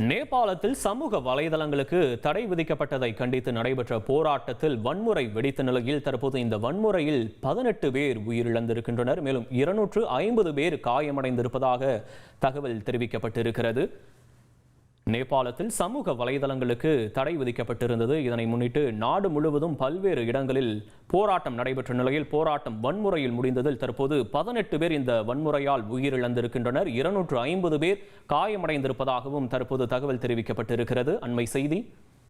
நேபாளத்தில் சமூக வலைதளங்களுக்கு தடை விதிக்கப்பட்டதை கண்டித்து நடைபெற்ற போராட்டத்தில் வன்முறை வெடித்த நிலையில் தற்போது இந்த வன்முறையில் 18 பேர் உயிரிழந்திருக்கின்றனர். மேலும் 250 பேர் காயமடைந்திருப்பதாக தகவல் தெரிவிக்கப்பட்டிருக்கிறது. நேபாளத்தில் சமூக வலைதளங்களுக்கு தடை விதிக்கப்பட்டிருந்தது. இதனை முன்னிட்டு நாடு முழுவதும் பல்வேறு இடங்களில் போராட்டம் நடைபெற்ற நிலையில் போராட்டம் வன்முறையில் முடிந்ததில் தற்போது 18 பேர் இந்த வன்முறையால் உயிரிழந்திருக்கின்றனர். 250 பேர் காயமடைந்திருப்பதாகவும் தற்போது தகவல் தெரிவிக்கப்பட்டிருக்கிறது. அண்மை செய்தி.